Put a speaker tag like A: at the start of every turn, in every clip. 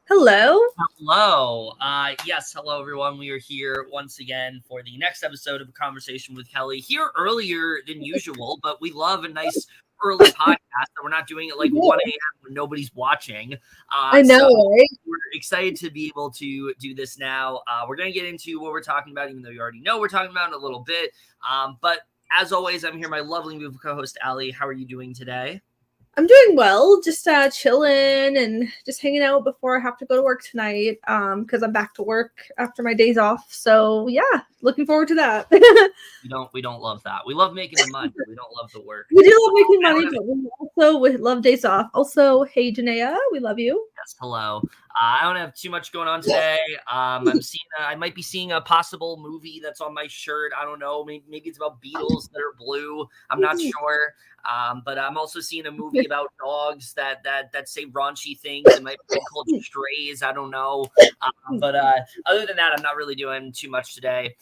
A: Hello.
B: Hello. Yes, hello everyone. We are here once again for the next episode of a conversation with Kely. Here earlier than usual, but we love a nice early podcast that we're not doing it like 1 a.m. when nobody's watching.
A: I know,
B: So
A: right?
B: we're excited to be able to do this now. We're going to get into what we're talking about, even though you already know we're talking about in a little bit. But as always, I'm here, my lovely beautiful co-host, Allie. How are you doing today?
A: I'm doing well, just chilling and just hanging out before I have to go to work tonight. Because I'm back to work after my days off. So yeah, looking forward to that.
B: We don't love that. We love making the money. We don't love the work.
A: We do love making money, but we love days off. Also, hey Janaea, we love you.
B: Yes, hello. I don't have too much going on today. I might be seeing a possible movie that's on my shirt. I don't know. Maybe it's about beetles that are blue. I'm not sure. But I'm also seeing a movie about dogs that say raunchy things. It might be called Strays. I don't know. But other than that, I'm not really doing too much today.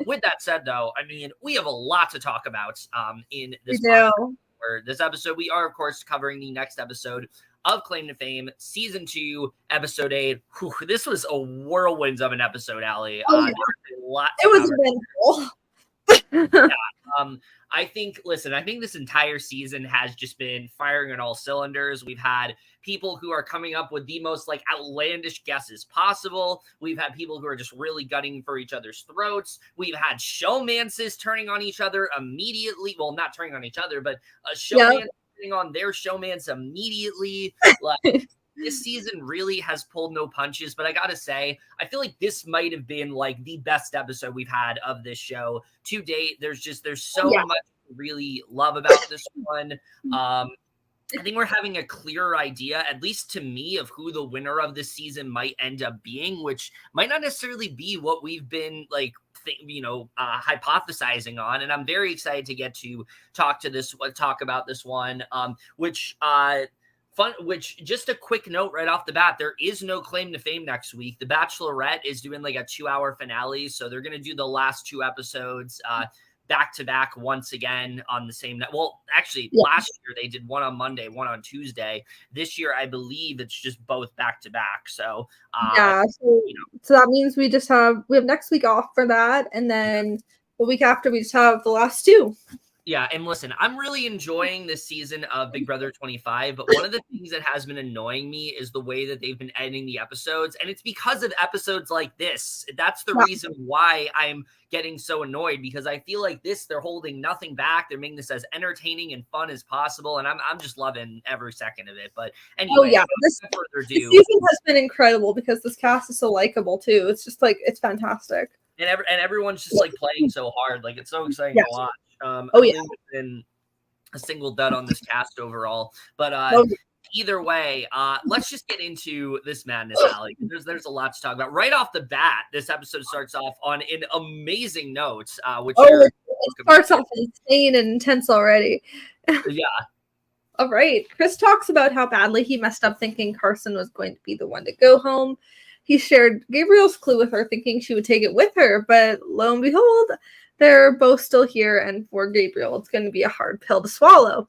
B: With that said, though, I mean, we have a lot to talk about in this podcast. For this episode, we are, of course, covering the next episode of Claim to Fame, Season 2, Episode 8. Whew, this was a whirlwind of an episode, Allie.
A: Oh, yeah.
B: There was a lot
A: it was
B: eventful. Yeah, I think this entire season has just been firing on all cylinders. We've had people who are coming up with the most like outlandish guesses possible. We've had people who are just really gutting for each other's throats. We've had showmances turning on each other immediately. Well, not turning on each other, but a showman turning on their showmans immediately. Like this season really has pulled no punches, but I gotta say, I feel like this might have been like the best episode we've had of this show to date. There's so much to really love about this one. I think we're having a clearer idea, at least to me, of who the winner of this season might end up being, which might not necessarily be what we've been like, hypothesizing on. And I'm very excited to get to talk about this one, which just a quick note right off the bat, there is no Claim to Fame next week. The Bachelorette is doing like a 2-hour finale. So they're going to do the last 2 episodes back to back once again on the same night. Well, actually, last year they did one on Monday, one on Tuesday. This year, I believe it's just both back to back. So
A: so that means we have next week off for that, and then the week after we just have the last 2.
B: Yeah, and listen, I'm really enjoying this season of Big Brother 25, but one of the things that has been annoying me is the way that they've been editing the episodes, and it's because of episodes like this. That's the reason why I'm getting so annoyed, because I feel like they're holding nothing back. They're making this as entertaining and fun as possible, and I'm just loving every second of it. But anyway,
A: this season has been incredible because this cast is so likable too. It's just like, it's fantastic.
B: And everyone's just like playing so hard. Like, it's so exciting to watch. Been a single dud on this cast overall, but either way, let's just get into this madness, Allie. There's a lot to talk about. Right off the bat, this episode starts off on an amazing note, which
A: it starts off insane and intense already.
B: Yeah.
A: All right. Chris talks about how badly he messed up thinking Carson was going to be the one to go home. He shared Gabriel's clue with her, thinking she would take it with her, but lo and behold, they're both still here, and for Gabriel, it's going to be a hard pill to swallow.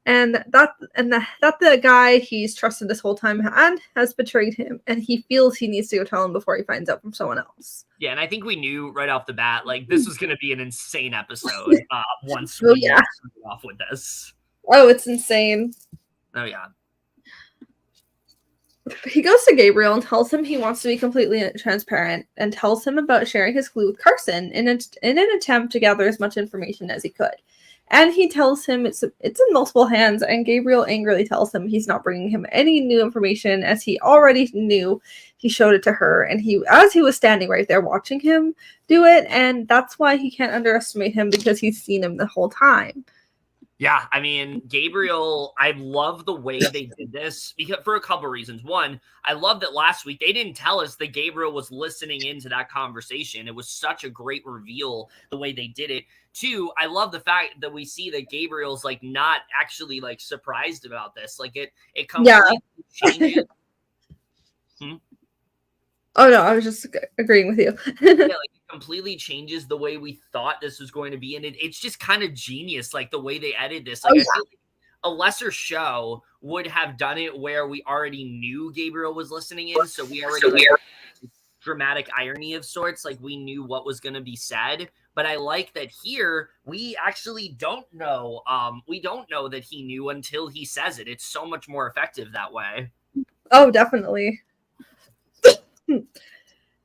A: And that the guy he's trusted this whole time and has betrayed him, and he feels he needs to go tell him before he finds out from someone else.
B: Yeah, and I think we knew right off the bat, like, this was going to be an insane episode once we started off with this.
A: Oh, it's insane.
B: Oh, yeah.
A: He goes to Gabriel and tells him he wants to be completely transparent, and tells him about sharing his clue with Carson in an attempt to gather as much information as he could. And he tells him it's in multiple hands, and Gabriel angrily tells him he's not bringing him any new information, as he already knew. He showed it to her, and as he was standing right there watching him do it, and that's why he can't underestimate him, because he's seen him the whole time.
B: Yeah, I mean, Gabriel, I love the way they did this for a couple of reasons. One, I love that last week they didn't tell us that Gabriel was listening into that conversation. It was such a great reveal the way they did it. Two, I love the fact that we see that Gabriel's like not actually like surprised about this. Like it completely changes.
A: Oh no, I was just agreeing with you.
B: Yeah, like it completely changes the way we thought this was going to be, and it's just kind of genius, like the way they edited this. Like I feel like a lesser show would have done it where we already knew Gabriel was listening in, so we already dramatic irony of sorts, like we knew what was going to be said. But I like that here we actually don't know. We don't know that he knew until he says it. It's so much more effective that way.
A: Oh, definitely.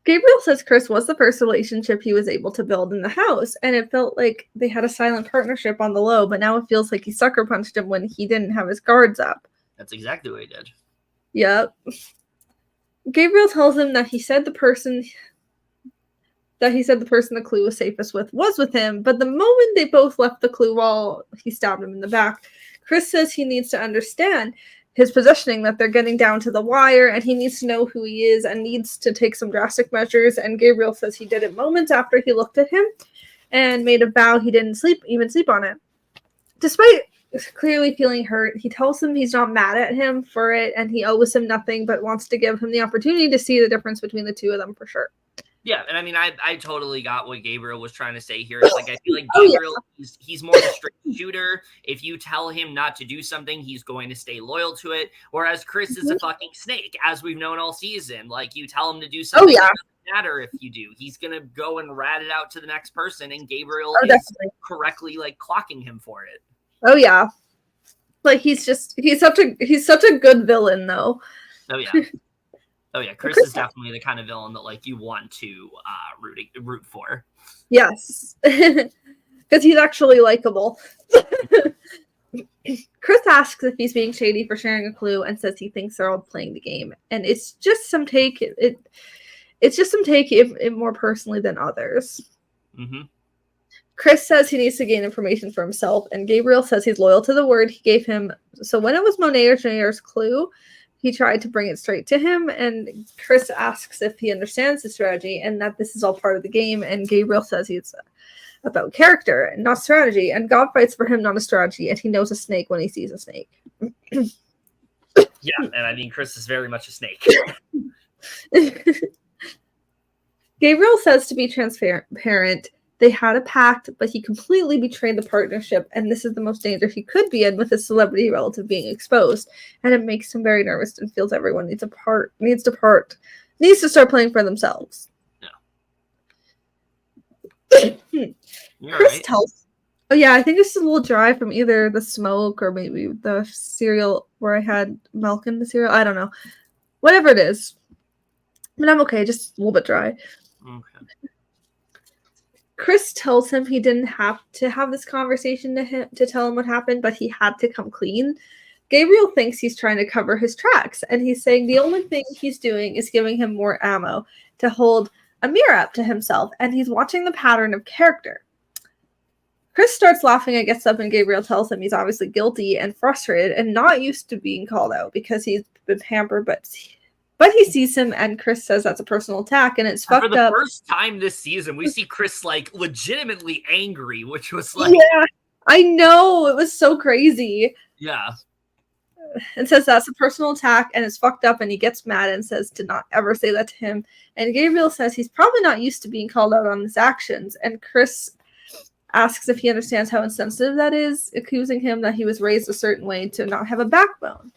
A: Gabriel says Chris was the first relationship he was able to build in the house, and it felt like they had a silent partnership on the low, but now it feels like he sucker punched him when he didn't have his guards up.
B: That's exactly what he did.
A: Yep. Gabriel tells him that he said the person the clue was safest with was with him, but the moment they both left the clue while he stabbed him in the back, Chris says he needs to understand his positioning, that they're getting down to the wire, and he needs to know who he is and needs to take some drastic measures. And Gabriel says he did it moments after he looked at him and made a vow he didn't even sleep on it. Despite clearly feeling hurt, he tells him he's not mad at him for it and he owes him nothing, but wants to give him the opportunity to see the difference between the two of them for sure.
B: Yeah, and I mean, I totally got what Gabriel was trying to say here. It's like, I feel like Gabriel, he's more of a straight shooter. If you tell him not to do something, he's going to stay loyal to it. Whereas Chris is a fucking snake, as we've known all season. Like, you tell him to do something, it doesn't matter if you do. He's going to go and rat it out to the next person, and Gabriel is correctly, like, clocking him for it.
A: Oh, yeah. Like, he's such a good villain, though.
B: Oh, yeah. Oh, yeah, Chris is definitely the kind of villain that, like, you want to root for.
A: Yes, because he's actually likable. Chris asks if he's being shady for sharing a clue and says he thinks they're all playing the game. And it's just some take it more personally than others.
B: Mm-hmm.
A: Chris says he needs to gain information for himself, and Gabriel says he's loyal to the word he gave him. So when it was Monet or Junior's clue, he tried to bring it straight to him, and Chris asks if he understands the strategy and that this is all part of the game, and Gabriel says it's about character and not strategy, and God fights for him, not a strategy, and he knows a snake when he sees a snake.
B: Yeah, and I mean, Chris is very much a snake.
A: Gabriel says to be transparent, they had a pact, but he completely betrayed the partnership, and this is the most danger he could be in with his celebrity relative being exposed. And it makes him very nervous and feels everyone needs to start playing for themselves.
B: Yeah.
A: Chris tells. Oh yeah, I think this is a little dry from either the smoke or maybe the cereal where I had milk in the cereal. I don't know. Whatever it is. But I'm okay, just a little bit dry.
B: Okay.
A: Chris tells him he didn't have to have this conversation to tell him what happened, but he had to come clean. Gabriel thinks he's trying to cover his tracks, and he's saying the only thing he's doing is giving him more ammo to hold a mirror up to himself, and he's watching the pattern of character. Chris starts laughing and gets up, and Gabriel tells him he's obviously guilty and frustrated and not used to being called out because he's been pampered, but he sees him, and Chris says that's a personal attack, and it's fucked up.
B: For the first time this season, we see Chris, like, legitimately angry, which was like...
A: Yeah, I know. It was so crazy.
B: Yeah.
A: And says that's a personal attack, and it's fucked up, and he gets mad and says to not ever say that to him. And Gabriel says he's probably not used to being called out on his actions, and Chris asks if he understands how insensitive that is, accusing him that he was raised a certain way to not have a backbone.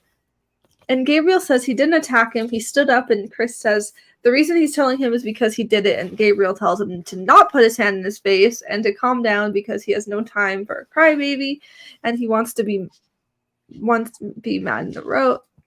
A: And Gabriel says he didn't attack him. He stood up, and Chris says the reason he's telling him is because he did it. And Gabriel tells him to not put his hand in his face and to calm down because he has no time for a crybaby, and he wants to be mad in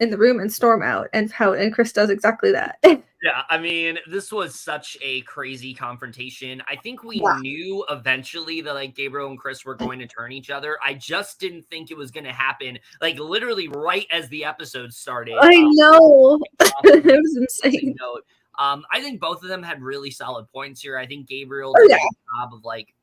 A: the room and storm out and pout. And Chris does exactly that.
B: Yeah, I mean, this was such a crazy confrontation. I think we knew eventually that, like, Gabriel and Chris were going to turn each other. I just didn't think it was going to happen, like, literally right as the episode started.
A: I know. It was insane.
B: I think both of them had really solid points here. I think Gabriel did a good job of, like,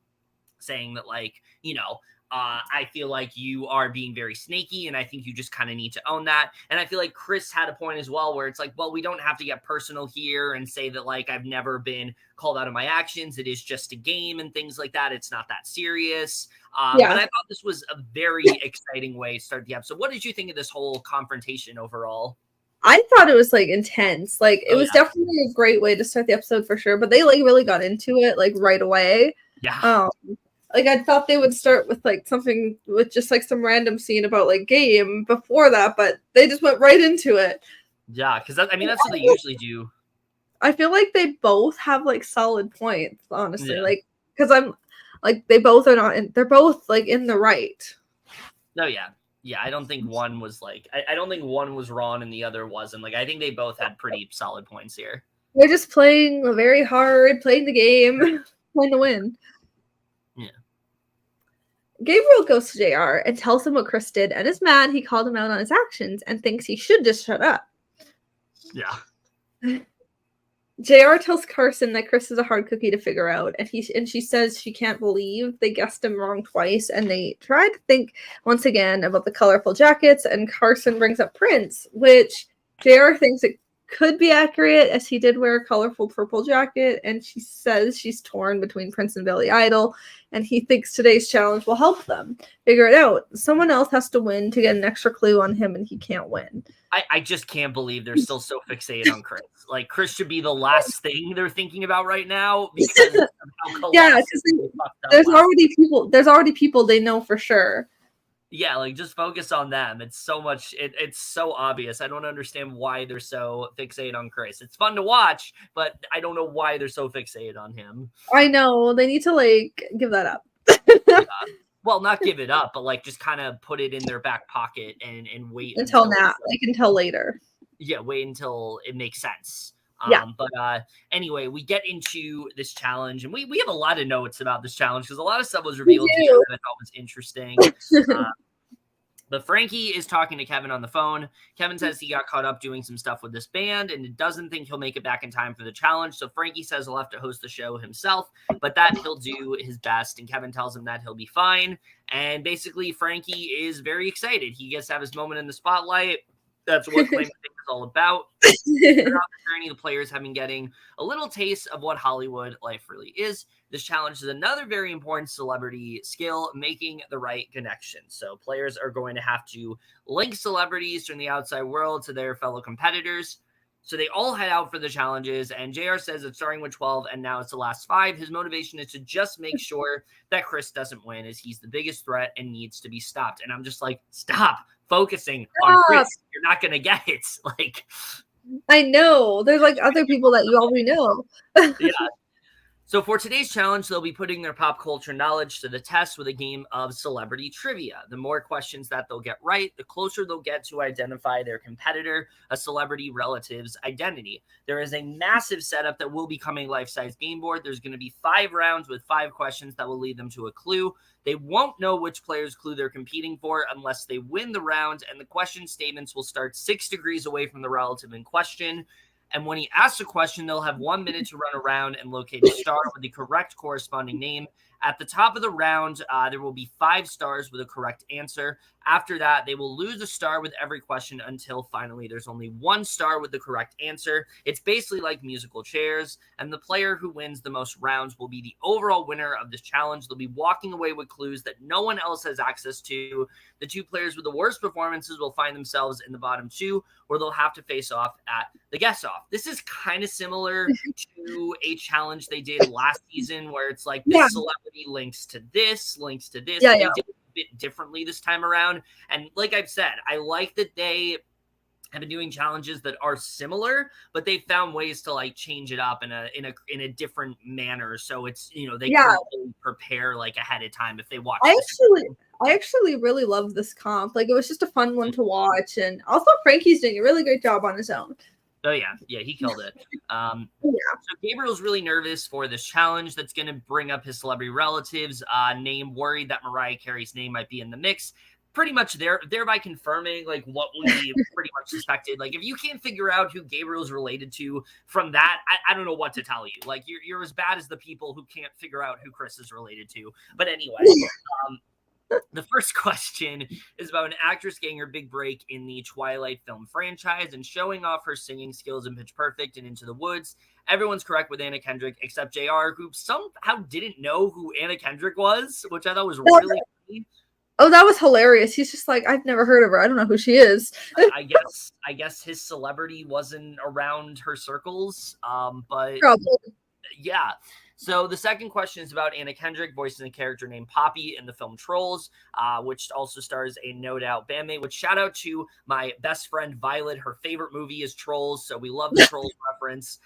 B: saying that, like, you know, I feel like you are being very snaky, and I think you just kind of need to own that. And I feel like Chris had a point as well where it's like, well, we don't have to get personal here and say that, like, I've never been called out of my actions. It is just a game and things like that. It's not that serious. But I thought this was a very exciting way to start the episode. What did you think of this whole confrontation overall?
A: I thought it was, like, intense. Like, it was definitely a great way to start the episode for sure. But they, like, really got into it, like, right away.
B: Yeah.
A: Like, I thought they would start with, like, something with just, like, some random scene about, like, game before that, but they just went right into it.
B: Yeah, because that's what they usually do.
A: I feel like they both have, like, solid points, honestly.
B: Yeah.
A: Like, because I'm, like, they both are not in, they're both, like, in the right.
B: No, yeah. Yeah, I don't think one was, like, I don't think one was wrong and the other wasn't. Like, I think they both had pretty solid points here.
A: They're just playing very hard, playing the game, playing to win.
B: Yeah.
A: Gabriel goes to JR and tells him what Chris did and is mad he called him out on his actions and thinks he should just shut up.
B: Yeah.
A: JR tells Carson that Chris is a hard cookie to figure out, and she says she can't believe they guessed him wrong twice, and they try to think once again about the colorful jackets, and Carson brings up Prince, which JR thinks it could be accurate, as he did wear a colorful purple jacket, and she says she's torn between Prince and Billy Idol, and he thinks today's challenge will help them figure it out. Someone else has to win to get an extra clue on him, and he can't win.
B: I just can't believe they're still so fixated on Chris. Like, Chris should be the last thing they're thinking about right now because of how
A: because there's already people they know for sure.
B: Yeah, like, just focus on them. It's so much. It's so obvious. I don't understand why they're so fixated on Chris. It's fun to watch, but I don't know why they're so fixated on him.
A: I know they need to, like, give that up.
B: Yeah. Well, not give it up, but, like, just kind of put it in their back pocket and wait
A: until now, like, until later.
B: Yeah, wait until it makes sense.
A: Yeah.
B: But anyway, we get into this challenge, and we have a lot of notes about this challenge because a lot of stuff was revealed here that I thought was interesting. But Frankie is talking to Kevin on the phone. Kevin says he got caught up doing some stuff with this band and doesn't think he'll make it back in time for the challenge. So Frankie says he'll have to host the show himself, but that he'll do his best. And Kevin tells him that he'll be fine. And basically, Frankie is very excited. He gets to have his moment in the spotlight. That's what Claim is all about. Throughout the journey, the players have been getting a little taste of what Hollywood life really is. This challenge is another very important celebrity skill, making the right connection. So players are going to have to link celebrities from the outside world to their fellow competitors. So they all head out for the challenges, and JR says it's starting with 12, and now it's the last 5. His motivation is to just make sure that Chris doesn't win, as he's the biggest threat and needs to be stopped. And I'm just like, stop focusing on Chris. You're not going to get it. Like,
A: I know. There's, like, other people that you already know.
B: Yeah. So for today's challenge, they'll be putting their pop culture knowledge to the test with a game of celebrity trivia. The more questions that they'll get right, the closer they'll get to identify their competitor, a celebrity relative's identity. There is a massive setup that will be coming life-size game board. There's going to be 5 rounds with 5 questions that will lead them to a clue. They won't know which player's clue they're competing for unless they win the round, and the question statements will start 6 degrees away from the relative in question. And when he asks a question, they'll have 1 minute to run around and locate a star with the correct corresponding name. At the top of the round, there will be 5 stars with a correct answer. After that, they will lose a star with every question until finally there's only 1 star with the correct answer. It's basically like musical chairs, and the player who wins the most rounds will be the overall winner of this challenge. They'll be walking away with clues that no one else has access to. The 2 players with the worst performances will find themselves in the bottom 2, where they'll have to face off at the guess-off. This is kind of similar to a challenge they did last season, where it's like this celebrity links to this.
A: Yeah,
B: they did it a bit differently this time around. And like I've said, I like that they have been doing challenges that are similar, but they found ways to, like, change it up in a different manner. So it's, you know, they can really prepare, like, ahead of time if they watch.
A: I actually really love this comp. Like, it was just a fun one to watch, and also Frankie's doing a really great job on his own.
B: Oh yeah, he killed it. So Gabriel's really nervous for this challenge that's going to bring up his celebrity relatives' name, worried that Mariah Carey's name might be in the mix. Pretty much thereby confirming, like, what we pretty much suspected. Like, if you can't figure out who Gabriel's related to from that, I don't know what to tell you. Like, you're as bad as the people who can't figure out who Chris is related to. But anyway, the first question is about an actress getting her big break in the Twilight film franchise and showing off her singing skills in Pitch Perfect and Into the Woods. Everyone's correct with Anna Kendrick except JR, who somehow didn't know who Anna Kendrick was, which I thought was really funny.
A: Oh, that was hilarious. He's just like, I've never heard of her. I don't know who she is.
B: I guess his celebrity wasn't around her circles. But
A: probably.
B: Yeah. So the second question is about Anna Kendrick voicing a character named Poppy in the film Trolls, which also stars a No Doubt bandmate. Which shout out to my best friend Violet. Her favorite movie is Trolls, so we love the Trolls reference.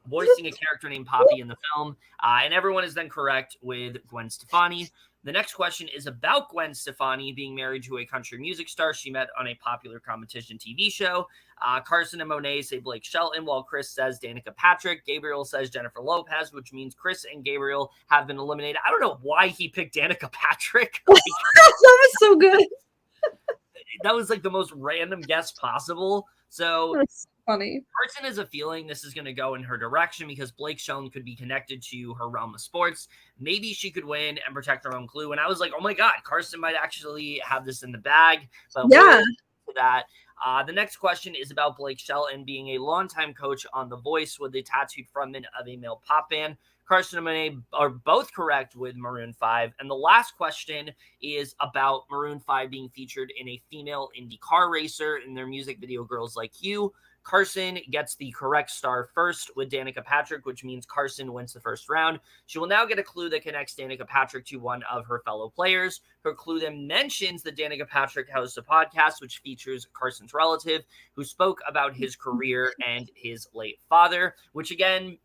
B: Voicing a character named Poppy in the film. And everyone is then correct with Gwen Stefani. The next question is about Gwen Stefani being married to a country music star she met on a popular competition TV show. Carson and Monet say Blake Shelton, while Chris says Danica Patrick. Gabriel says Jennifer Lopez, which means Chris and Gabriel have been eliminated. I don't know why he picked Danica Patrick.
A: That was so good.
B: That was like the most random guess possible. So
A: that's funny.
B: Carson has a feeling this is going to go in her direction because Blake Shelton could be connected to her realm of sports. Maybe she could win and protect her own clue. And I was like, oh my God, Carson might actually have this in the bag. But
A: yeah.
B: We'll that. The next question is about Blake Shelton being a longtime coach on The Voice with the tattooed frontman of a male pop band. Carson and Monet are both correct with Maroon 5. And the last question is about Maroon 5 being featured in a female Indy car racer in their music video Girls Like You. Carson gets the correct star first with Danica Patrick, which means Carson wins the first round. She will now get a clue that connects Danica Patrick to one of her fellow players. Her clue then mentions that Danica Patrick hosts a podcast which features Carson's relative who spoke about his career and his late father, which again,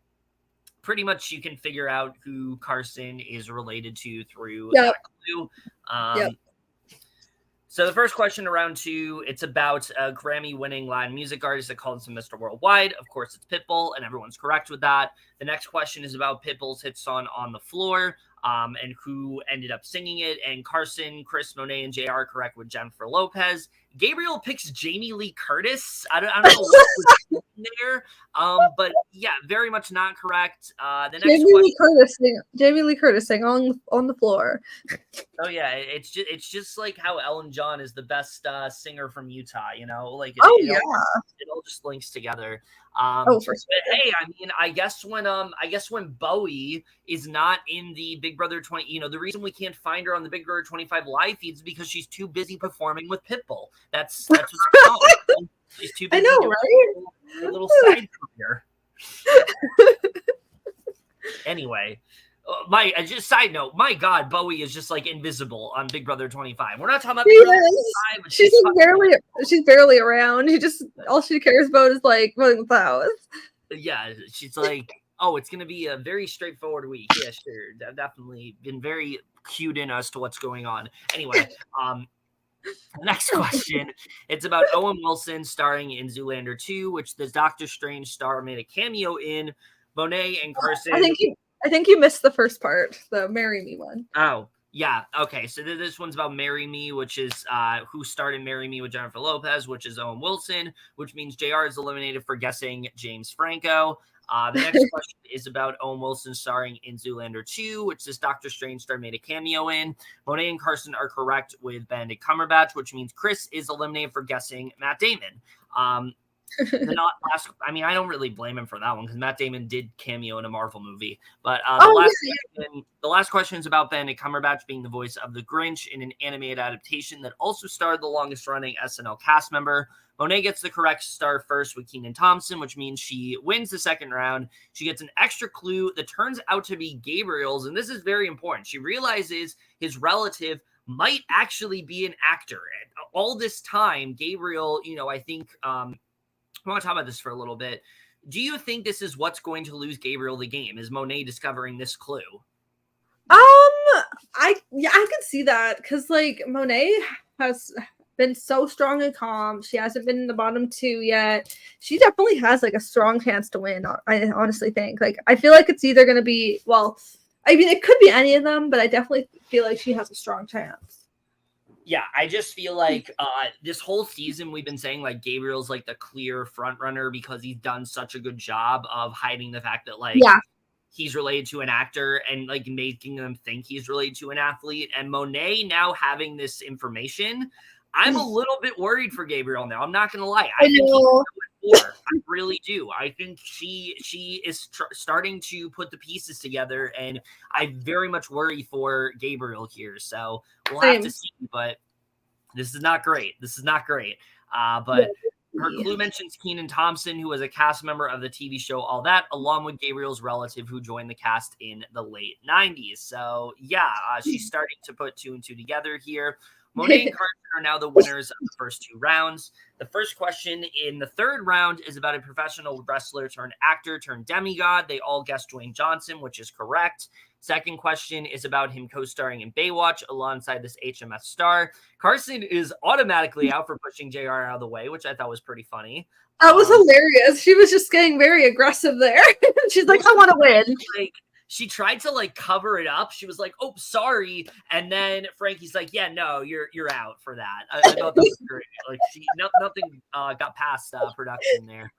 B: pretty much you can figure out who Carson is related to through that clue. So the first question to round two, it's about a Grammy-winning Latin music artist that calls him Mr. Worldwide. Of course, it's Pitbull, and everyone's correct with that. The next question is about Pitbull's hit song On the Floor, and who ended up singing it. And Carson, Chris, Monet, and JR correct with Jennifer Lopez. Gabriel picks Jamie Lee Curtis. I don't know what was there, but yeah, very much not correct. The next
A: Jamie Lee Curtis sang on the floor.
B: Oh yeah, it's just like how Ellen John is the best singer from Utah. You know, like it all just links together.
A: For sure.
B: Hey, I mean, I guess when Bowie is not in the Big Brother 20, you know, the reason we can't find her on the Big Brother 25 live feeds is because she's too busy performing with Pitbull. That's what's going on. She's too busy.
A: I know, right?
B: A little side career. Anyway. Just side note, my God, Bowie is just like invisible on Big Brother 25. We're not talking about Big Brother 25, but
A: she's barely around. All she cares about is like running the house.
B: Yeah, she's like, oh, it's gonna be a very straightforward week. Yeah, sure. I've definitely been very cued in as to what's going on. Anyway, next question. It's about Owen Wilson starring in Zoolander 2, which the Doctor Strange star made a cameo in. Monet and Carson.
A: I think you missed the first part, the Marry Me one.
B: Oh, yeah. Okay. So this one's about Marry Me, which is who starred in Marry Me with Jennifer Lopez, which is Owen Wilson, which means JR is eliminated for guessing James Franco. The next question is about Owen Wilson starring in Zoolander 2, which this Doctor Strange star made a cameo in. Monet and Carson are correct with Benedict Cumberbatch, which means Chris is eliminated for guessing Matt Damon. I don't really blame him for that one because Matt Damon did cameo in a Marvel movie. But the last question is about Benedict Cumberbatch being the voice of the Grinch in an animated adaptation that also starred the longest-running SNL cast member. Monet gets the correct star first with Kenan Thompson, which means she wins the second round. She gets an extra clue that turns out to be Gabriel's, and this is very important. She realizes his relative might actually be an actor. And all this time, Gabriel, I think I want to talk about this for a little bit. Do you think this is what's going to lose Gabriel the game? Is Monet discovering this clue?
A: I can see that because like Monet has been so strong and calm. She hasn't been in the bottom two yet. She definitely has like a strong chance to win. I honestly think I feel like it's either going to be, it could be any of them, but I definitely feel like she has a strong chance.
B: Yeah, I just feel like this whole season we've been saying like Gabriel's like the clear front runner because he's done such a good job of hiding the fact that he's related to an actor and like making them think he's related to an athlete. And Monet now having this information, I'm a little bit worried for Gabriel now. I'm not going to lie. I really do. I think she is starting to put the pieces together, and I very much worry for Gabriel here. So we'll have to see, but this is not great. But Her clue mentions Kenan Thompson, who was a cast member of the TV show All That, along with Gabriel's relative who joined the cast in the late 90s. So, yeah, she's starting to put 2 and 2 together here. Monet and Carson are now the winners of the first 2 rounds. The first question in the third round is about a professional wrestler turned actor turned demigod. They all guessed Dwayne Johnson, which is correct. Second question is about him co-starring in Baywatch alongside this HMS star. Carson is automatically out for pushing JR out of the way, which I thought was pretty funny.
A: That was hilarious. She was just getting very aggressive there. She's like, I want to win.
B: Like, she tried to like cover it up. She was like, "Oh, sorry," and then Frankie's like, "Yeah, no, you're out for that." I thought that was great. Like, nothing got past production there.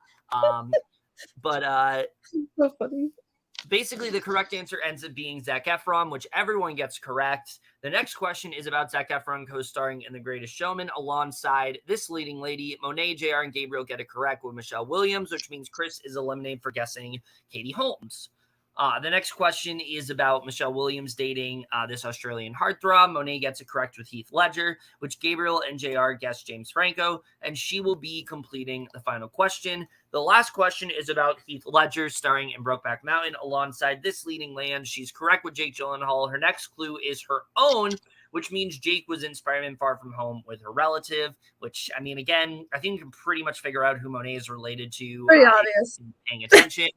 B: But
A: so funny.
B: Basically, the correct answer ends up being Zac Efron, which everyone gets correct. The next question is about Zac Efron co-starring in The Greatest Showman alongside this leading lady. Monet, JR, and Gabriel get it correct with Michelle Williams, which means Chris is eliminated for guessing Katie Holmes. The next question is about Michelle Williams dating this Australian heartthrob. Monet gets it correct with Heath Ledger, which Gabriel and JR guess James Franco, and she will be completing the final question. The last question is about Heath Ledger starring in Brokeback Mountain alongside this leading land. She's correct with Jake Gyllenhaal. Her next clue is her own, which means Jake was in Spider-Man Far From Home with her relative, which, I mean, again, I think you can pretty much figure out who Monet is related to.
A: Pretty obvious.
B: Paying attention.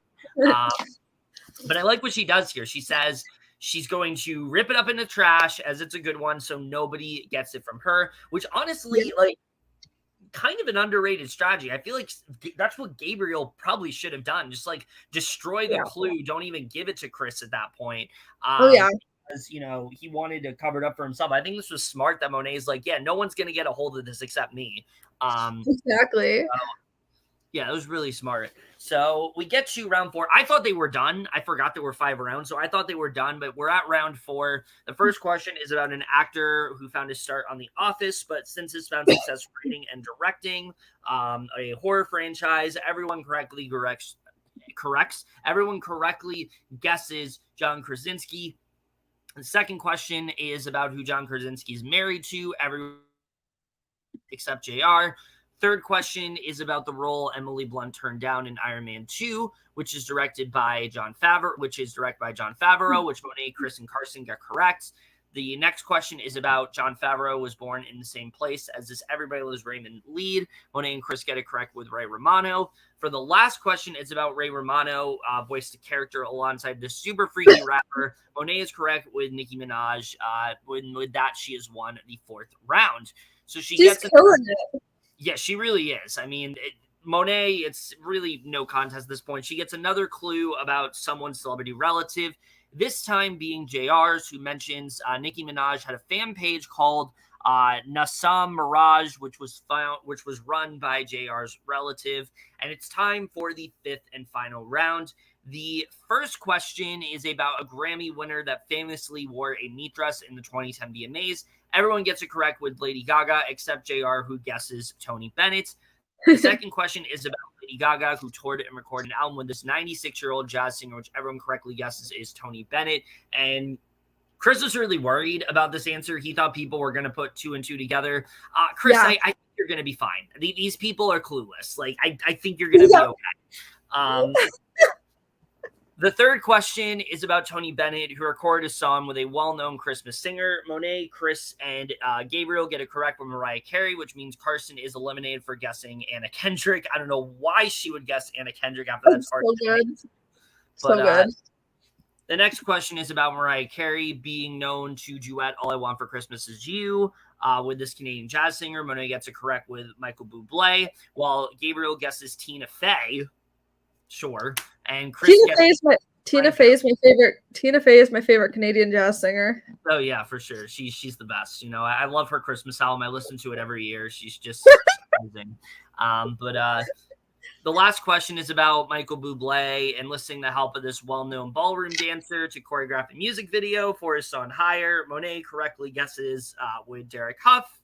B: But I like what she does here. She says she's going to rip it up in the trash as it's a good one, so nobody gets it from her, which honestly, like, kind of an underrated strategy. I feel like that's what Gabriel probably should have done. Just like destroy the clue. Don't even give it to Chris at that point. Because, you know, he wanted to cover it up for himself. I think this was smart that Monet's like, yeah, no one's going to get a hold of this except me.
A: Exactly.
B: Yeah, it was really smart. So we get to round 4. I thought they were done. I forgot there were 5 rounds, so I thought they were done, but we're at round 4. The first question is about an actor who found his start on The Office, but since has found success writing and directing a horror franchise, everyone correctly guesses John Krasinski. The second question is about who John Krasinski is married to, everyone except JR. Third question is about the role Emily Blunt turned down in Iron Man 2, which is directed by Jon Favreau, which Monet, Chris, and Carson got correct. The next question is about Jon Favreau was born in the same place as this Everybody Loves Raymond lead. Monet and Chris get it correct with Ray Romano. For the last question, it's about Ray Romano, voiced a character alongside this super freaky rapper. Monet is correct with Nicki Minaj. With that, she has won the 4th round. So she's gets killing it. Yeah, she really is. I mean, Monet, it's really no contest at this point. She gets another clue about someone's celebrity relative, this time being JR's, who mentions Nicki Minaj had a fan page called Nassam Mirage, which was run by JR's relative. And it's time for the 5th and final round. The first question is about a Grammy winner that famously wore a meat dress in the 2010 VMAs. Everyone gets it correct with Lady Gaga, except JR, who guesses Tony Bennett. The second question is about Lady Gaga, who toured and recorded an album with this 96-year-old jazz singer, which everyone correctly guesses is Tony Bennett. And Chris was really worried about this answer. He thought people were going to put 2 and 2 together. Chris, I think you're going to be fine. These people are clueless. Like, I think you're going to be okay. The third question is about Tony Bennett, who recorded a song with a well-known Christmas singer. Monet, Chris, and Gabriel get it correct with Mariah Carey, which means Carson is eliminated for guessing Anna Kendrick. I don't know why she would guess Anna Kendrick after that. So good. So good. The next question is about Mariah Carey being known to duet All I Want for Christmas Is You with this Canadian jazz singer. Monet gets it correct with Michael Bublé, while Gabriel guesses Tina Fey. Sure. And Chris
A: Tina Fey is my favorite. Tina Fey is my favorite Canadian jazz singer.
B: Oh yeah, for sure. She's the best. You know, I love her Christmas album. I listen to it every year. She's just amazing. But the last question is about Michael Bublé enlisting the help of this well-known ballroom dancer to choreograph a music video for his song Higher. Monet correctly guesses with Derek Huff,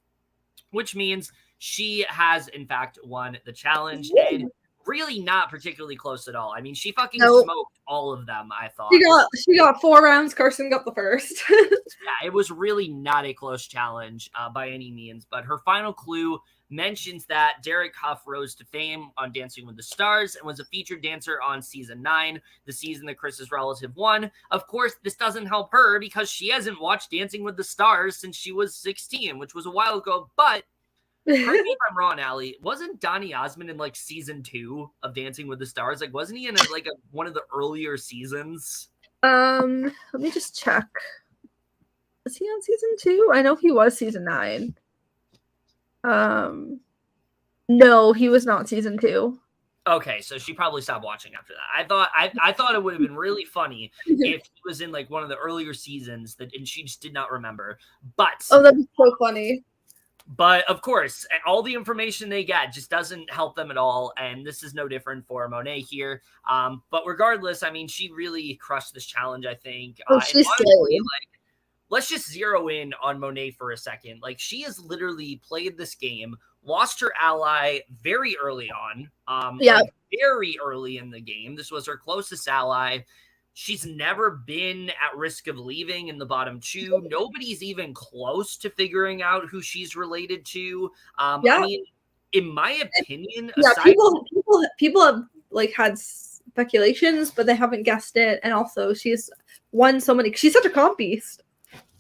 B: which means she has in fact won the challenge. And really not particularly close at all. I mean, she fucking smoked all of them, I thought.
A: She got 4 rounds. Carson got the first.
B: Yeah, it was really not a close challenge by any means. But her final clue mentions that Derek Huff rose to fame on Dancing with the Stars and was a featured dancer on season 9, the season that Chris's relative won. Of course, this doesn't help her because she hasn't watched Dancing with the Stars since she was 16, which was a while ago. But correct me if I'm wrong, Allie. Wasn't Donny Osmond in like season 2 of Dancing with the Stars? Like, wasn't he in one of the earlier seasons?
A: Let me just check. Was he on season 2? I know he was season 9. No, he was not season 2.
B: Okay, so she probably stopped watching after that. I thought it would have been really funny if he was in like one of the earlier seasons and she just did not remember. But
A: oh, that'd be so funny.
B: But of course, all the information they get just doesn't help them at all, and this is no different for Monet here. But regardless, I mean, she really crushed this challenge, I think.
A: Oh, she's honestly,
B: let's just zero in on Monet for a second. Like, she has literally played this game, lost her ally very early on. Like, very early in the game. This was her closest ally. She's never been at risk of leaving in the bottom 2. Nobody's even close to figuring out who she's related to. I mean, in my opinion,
A: people have like had speculations, but they haven't guessed it. And also, she's won so many. She's such a comp beast.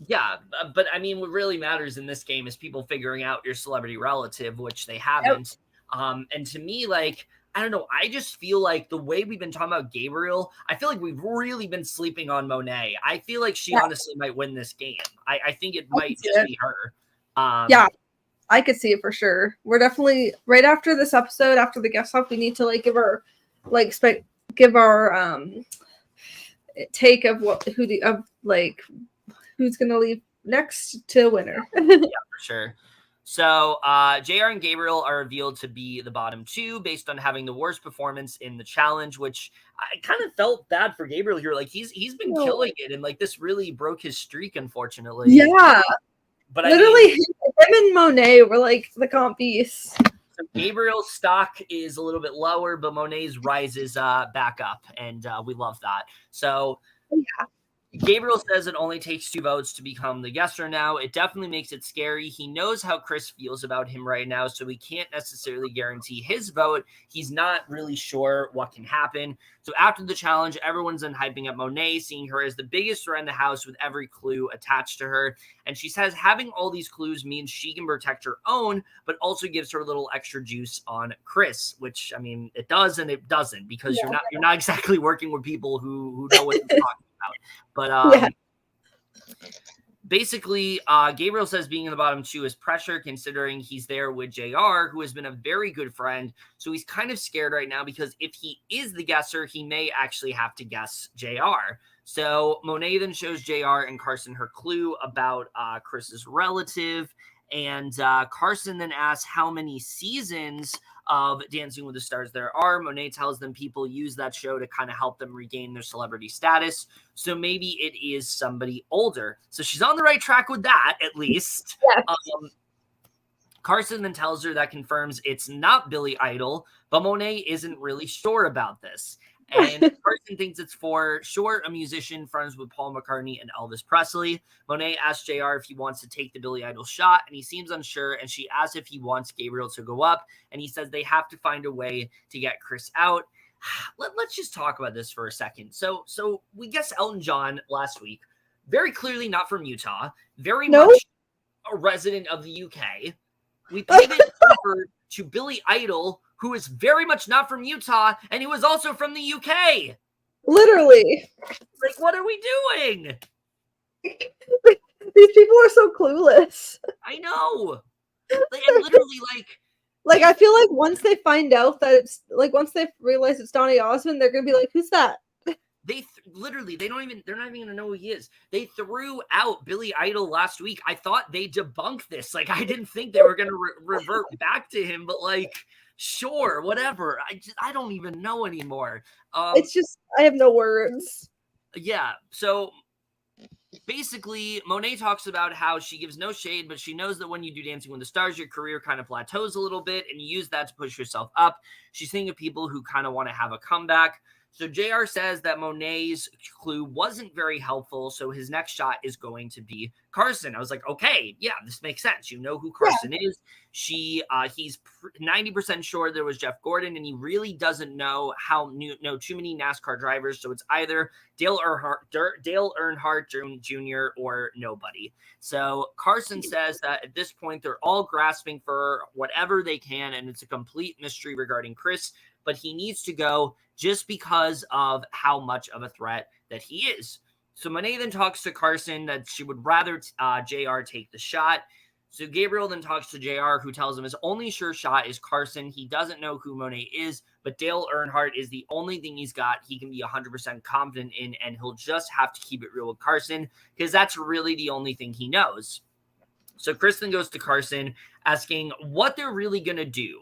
B: Yeah, but I mean, what really matters in this game is people figuring out your celebrity relative, which they haven't. And to me, like, I don't know. I just feel like the way we've been talking about Gabriel, I feel like we've really been sleeping on Monet. I feel like she honestly might win this game. I think it might just be her.
A: I could see it for sure. We're definitely right after this episode, after the guest off, we need to like give our take of who's gonna leave next to winner.
B: Yeah, for sure. So JR and Gabriel are revealed to be the bottom 2 based on having the worst performance in the challenge, which I kind of felt bad for Gabriel here. Like he's been killing it, and like this really broke his streak, unfortunately.
A: Yeah.
B: But
A: literally, him and Monet were like the comp beasts.
B: So Gabriel's stock is a little bit lower, but Monet's rises back up, and we love that. So Gabriel says it only takes 2 votes to become the guesser now. It definitely makes it scary. He knows how Chris feels about him right now, so we can't necessarily guarantee his vote. He's not really sure what can happen. So after the challenge, everyone's then hyping up Monet, seeing her as the biggest threat in the house with every clue attached to her. And she says having all these clues means she can protect her own, but also gives her a little extra juice on Chris, which, I mean, it does and it doesn't, because you're not exactly working with people who know what they're talking about. But basically, Gabriel says being in the bottom 2 is pressure, considering he's there with JR, who has been a very good friend. So he's kind of scared right now, because if he is the guesser, he may actually have to guess JR. So Monet then shows JR and Carson her clue about Chris's relative. And Carson then asks how many seasons of Dancing with the Stars there are. Monet tells them people use that show to kind of help them regain their celebrity status. So maybe it is somebody older. So she's on the right track with that, at least.
A: Yes.
B: Carson then tells her that confirms it's not Billy Idol, but Monet isn't really sure about this. And Carson thinks it's for sure a musician friends with Paul McCartney and Elvis Presley. Monet asks JR if he wants to take the Billy Idol shot, and he seems unsure, and she asks if he wants Gabriel to go up, and he says they have to find a way to get Chris out. Let's just talk about this for a second. So we guessed Elton John last week, very clearly not from Utah, very much a resident of the UK. We pivoted over to Billy Idol, who is very much not from Utah, and he was also from the UK.
A: Literally.
B: Like, what are we doing?
A: These people are so clueless.
B: I know. Like, and literally,
A: like, I feel like once they find out that it's, like, once they realize it's Donny Osmond, they're going to be like, who's that?
B: They're not even going to know who he is. They threw out Billy Idol last week. I thought they debunked this. Like, I didn't think they were going to revert back to him, but like, sure, whatever. I don't even know anymore.
A: It's just, I have no words.
B: Yeah. So basically, Monet talks about how she gives no shade, but she knows that when you do Dancing with the Stars, your career kind of plateaus a little bit, and you use that to push yourself up. She's thinking of people who kind of want to have a comeback. So JR says that Monet's clue wasn't very helpful, so his next shot is going to be Carson. I was like, okay, yeah, this makes sense. You know who Carson is. He's 90% sure there was Jeff Gordon, and he really doesn't know too many NASCAR drivers. So it's either Dale Earnhardt Jr. or nobody. So Carson says that at this point they're all grasping for whatever they can, and it's a complete mystery regarding Chris. But he needs to go just because of how much of a threat that he is. So Monet then talks to Carson that she would rather JR take the shot. So Gabriel then talks to JR, who tells him his only sure shot is Carson. He doesn't know who Monet is, but Dale Earnhardt is the only thing he's got he can be 100% confident in, and he'll just have to keep it real with Carson because that's really the only thing he knows. So Kristen goes to Carson asking what they're really going to do.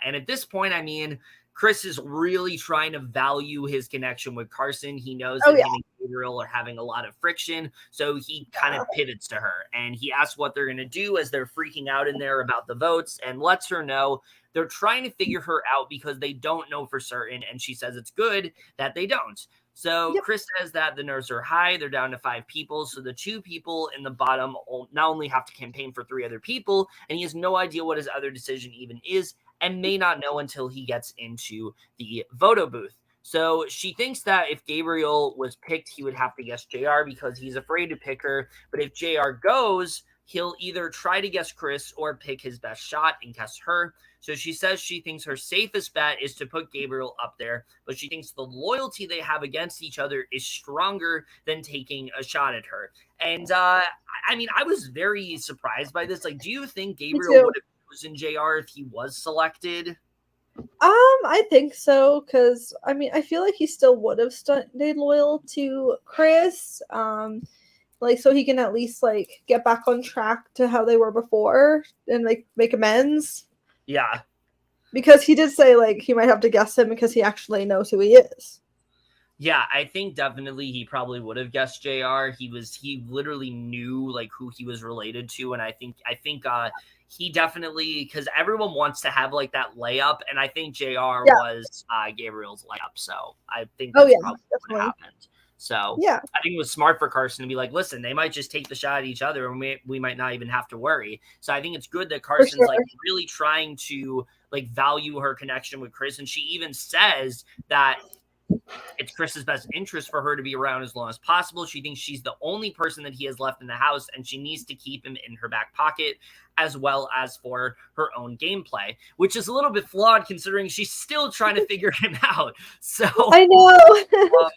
B: And at this point, I mean, Chris is really trying to value his connection with Carson. He knows that him and Gabriel are having a lot of friction, so he kind of pivots to her. And he asks what they're going to do as they're freaking out in there about the votes and lets her know they're trying to figure her out because they don't know for certain. And she says it's good that they don't. So Chris says that the nerves are high. They're down to 5 people. So the 2 people in the bottom not only have to campaign for 3 other people, and he has no idea what his other decision even is, and may not know until he gets into the photo booth. So she thinks that if Gabriel was picked, he would have to guess JR because he's afraid to pick her. But if JR goes, he'll either try to guess Chris or pick his best shot and guess her. So she says she thinks her safest bet is to put Gabriel up there, but she thinks the loyalty they have against each other is stronger than taking a shot at her. And I mean, I was very surprised by this. Like, do you think Gabriel would have chosen JR if he was selected?
A: I think so, because I mean, I feel like he still would have stayed loyal to Chris, like so he can at least like get back on track to how they were before and like make amends.
B: Yeah,
A: because he did say like he might have to guess him because he actually knows who he is.
B: Yeah, I think definitely he probably would have guessed JR. He literally knew like who he was related to, and I think he definitely, because everyone wants to have like that layup, and I think JR was Gabriel's layup. So I think that's probably what happened. So I think it was smart for Carson to be like, listen, they might just take the shot at each other, and we might not even have to worry. So I think it's good that Carson's like really trying to like value her connection with Chris, and she even says that it's Chris's best interest for her to be around as long as possible. She thinks she's the only person that he has left in the house, and she needs to keep him in her back pocket as well as for her own gameplay, which is a little bit flawed considering she's still trying to figure him out. So
A: I know.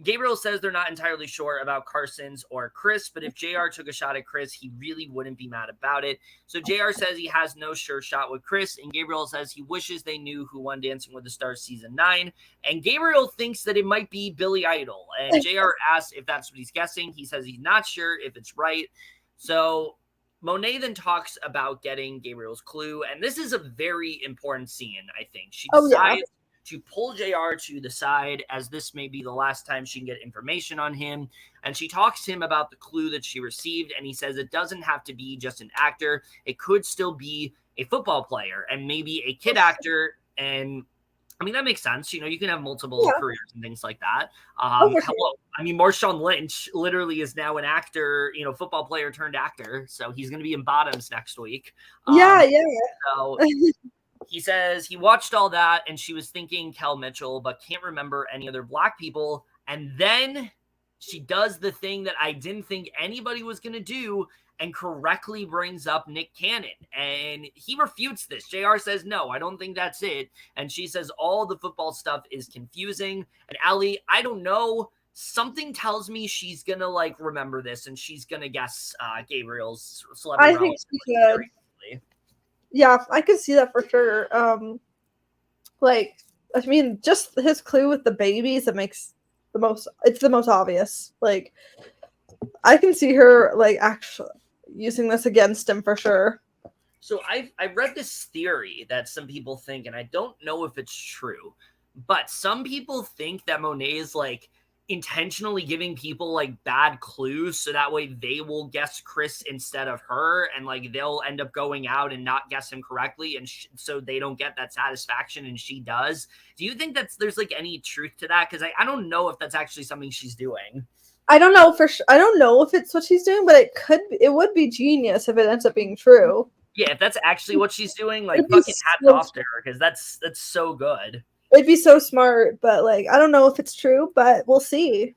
B: Gabriel says they're not entirely sure about Carson's or Chris, but if JR took a shot at Chris, he really wouldn't be mad about it. So JR says he has no sure shot with Chris, and Gabriel says he wishes they knew who won Dancing with the Stars season 9. And Gabriel thinks that it might be Billy Idol. And JR asks if that's what he's guessing. He says he's not sure if it's right. So Monet then talks about getting Gabriel's clue, and this is a very important scene, I think. She decides to pull JR to the side, as this may be the last time she can get information on him. And she talks to him about the clue that she received, and he says it doesn't have to be just an actor. It could still be a football player and maybe a kid actor. And I mean, that makes sense. You know, you can have multiple careers and things like that. Hello. I mean, Marshawn Lynch literally is now an actor, you know, football player turned actor. So he's going to be in Bottoms next week. So he says he watched all that and she was thinking Kel Mitchell, but can't remember any other black people. And then she does the thing that I didn't think anybody was going to do and correctly brings up Nick Cannon. And he refutes this. JR says, no, I don't think that's it. And she says all the football stuff is confusing. And Aly, I don't know. Something tells me she's going to like remember this and she's going to guess Gabriel's celebrity.
A: I think she could. Yeah, I could see that for sure. Like, I mean, just his clue with the babies, it's the most obvious. Like, I can see her, like, actually using this against him for sure.
B: So I've read this theory that some people think, and I don't know if it's true, but some people think that Monet is, like, intentionally giving people like bad clues so that way they will guess Chris instead of her, and like they'll end up going out and not guess him correctly, and so they don't get that satisfaction and she does. Do you think there's like any truth to that? Because I don't know if that's actually something she's doing.
A: I don't know for sure. I don't know if it's what she's doing, but it would be genius if it ends up being true.
B: Yeah, if that's actually what she's doing, like fucking hats off to her, because that's so good.
A: It'd be so smart, but like I don't know if it's true, but we'll see.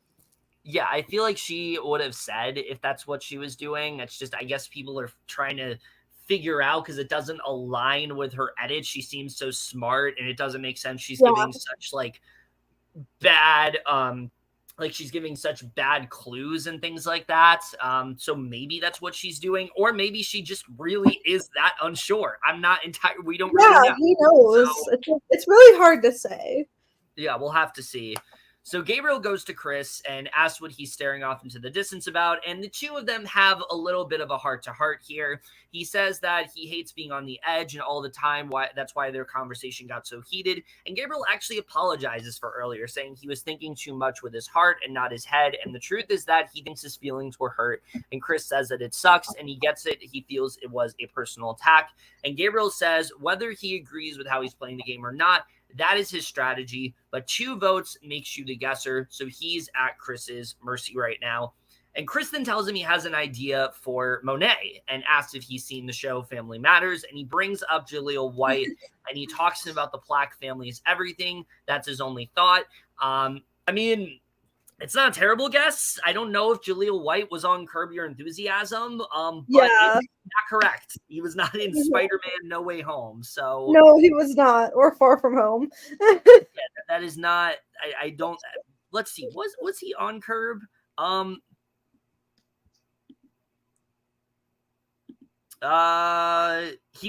B: Yeah, I feel like she would have said if that's what she was doing. It's just, I guess people are trying to figure out because it doesn't align with her edit. She seems so smart, and it doesn't make sense. She's giving such like bad, like she's giving such bad clues and things like that. So maybe that's what she's doing, or maybe she just really is that unsure. I'm not entirely. We don't really know.
A: He knows. So, it's really hard to say.
B: Yeah, we'll have to see. So Gabriel goes to Chris and asks what he's staring off into the distance about, and the two of them have a little bit of a heart-to-heart here. He says that he hates being on the edge and all the time. That's why their conversation got so heated, and Gabriel actually apologizes for earlier, saying he was thinking too much with his heart and not his head, and the truth is that he thinks his feelings were hurt, and Chris says that it sucks, and he gets it. He feels it was a personal attack, and Gabriel says whether he agrees with how he's playing the game or not, that is his strategy, but 2 votes makes you the guesser, so he's at Chris's mercy right now. And Chris then tells him he has an idea for Monet and asks if he's seen the show Family Matters, and he brings up Jaleel White, and he talks to him about the Black family is everything. That's his only thought. I mean, it's not a terrible guess. I don't know if Jaleel White was on Curb Your Enthusiasm, but it's not correct. He was not in Spider-Man No Way Home. So
A: no, he was not, or Far From Home.
B: Yeah, that is not. I don't. Let's see. Was he on Curb? He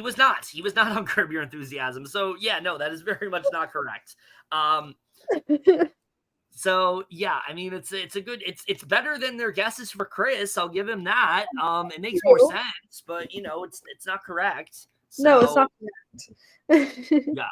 B: was not. He was not on Curb Your Enthusiasm. So yeah, no, that is very much not correct. So yeah, I mean it's a good it's better than their guesses for Chris. I'll give him that. It makes more sense, but you know, it's not correct. So,
A: no, it's not correct.
B: Yeah.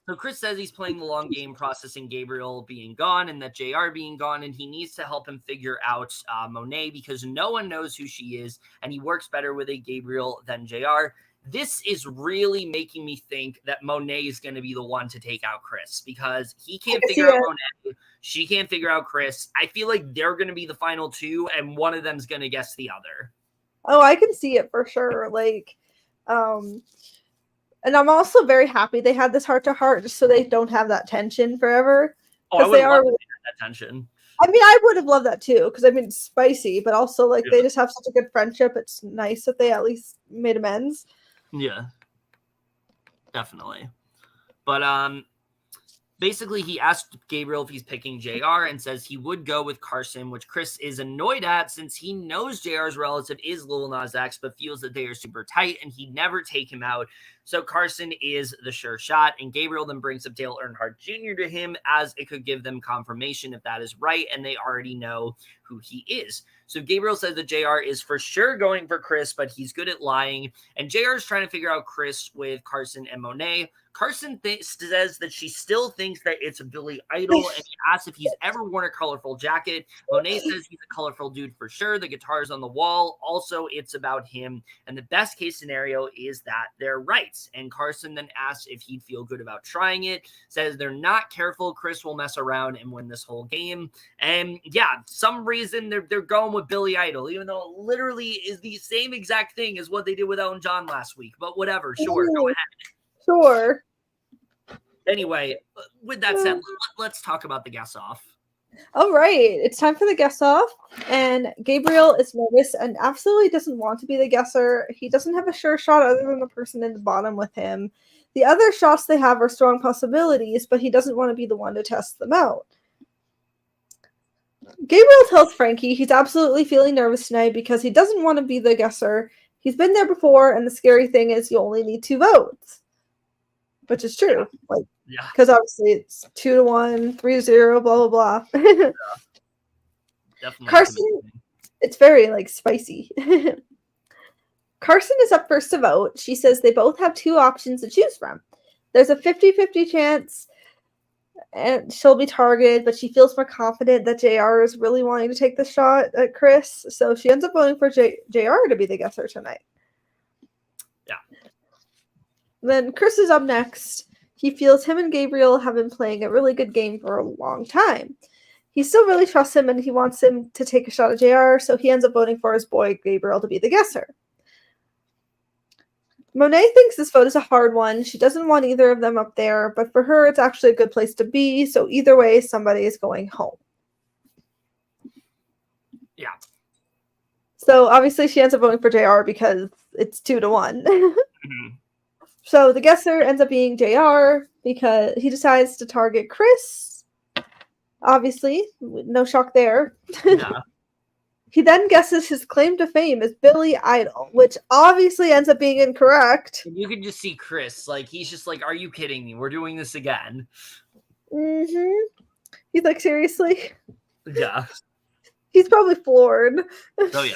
B: So Chris says he's playing the long game, processing Gabriel being gone and that JR being gone, and he needs to help him figure out Monet because no one knows who she is, and he works better with a Gabriel than JR. This is really making me think that Monet is going to be the one to take out Chris because he can't figure out Monet. She can't figure out Chris. I feel like they're going to be the final 2, and one of them's going to guess the other.
A: Oh, I can see it for sure. Like, and I'm also very happy they had this heart-to-heart just so they don't have that tension forever.
B: Oh, I would love that tension.
A: I mean, I would have loved that too, because I mean, it's spicy, but also like they just have such a good friendship. It's nice that they at least made amends.
B: Yeah, definitely. But basically, he asked Gabriel if he's picking JR and says he would go with Carson, which Chris is annoyed at since he knows JR's relative is Lil Nas X, but feels that they are super tight and he'd never take him out. So Carson is the sure shot, and Gabriel then brings up Dale Earnhardt Jr. to him as it could give them confirmation if that is right, and they already know who he is. So Gabriel says that JR is for sure going for Chris, but he's good at lying, and JR is trying to figure out Chris with Carson and Monet. Carson says that she still thinks that it's a Billy Idol, and he asks if he's ever worn a colorful jacket. Monet says he's a colorful dude for sure. The guitar's on the wall. Also, it's about him, and the best case scenario is that they're right. And Carson then asks if he'd feel good about trying it, says they're not careful, Chris will mess around and win this whole game. And yeah, some reason they're going with Billy Idol, even though it literally is the same exact thing as what they did with Elton John last week. But whatever, sure, go ahead.
A: Sure.
B: Anyway, with that said, let's talk about the guess off.
A: All right, it's time for the guess off, and Gabriel is nervous and absolutely doesn't want to be the guesser. He doesn't have a sure shot other than the person in the bottom with him. The other shots they have are strong possibilities, but he doesn't want to be the one to test them out. Gabriel tells Frankie he's absolutely feeling nervous tonight because he doesn't want to be the guesser. He's been there before, and the scary thing is you only need 2 votes, which is true. Like,
B: yeah,
A: because obviously it's 2-1, 3-0, blah blah blah.
B: Yeah. Definitely.
A: Carson, it's very like spicy. Carson is up first to vote. She says they both have 2 options to choose from. There's a 50-50 chance and she'll be targeted, but she feels more confident that JR is really wanting to take the shot at Chris, so she ends up voting for JR to be the guesser tonight.
B: Yeah.
A: Then Chris is up next. He feels him and Gabriel have been playing a really good game for a long time. He still really trusts him, and he wants him to take a shot at JR, so he ends up voting for his boy Gabriel to be the guesser. Monet thinks this vote is a hard one. She doesn't want either of them up there, but for her, it's actually a good place to be, so either way, somebody is going home.
B: Yeah.
A: So obviously she ends up voting for JR because it's 2-1.
B: Mm-hmm.
A: So the guesser ends up being JR because he decides to target Chris. Obviously, no shock there.
B: Yeah.
A: He then guesses his claim to fame is Billy Idol, which obviously ends up being incorrect.
B: You can just see Chris, like, he's just like, are you kidding me? We're doing this again.
A: Mm-hmm. He's like, seriously?
B: Yeah.
A: He's probably floored.
B: Oh, yeah.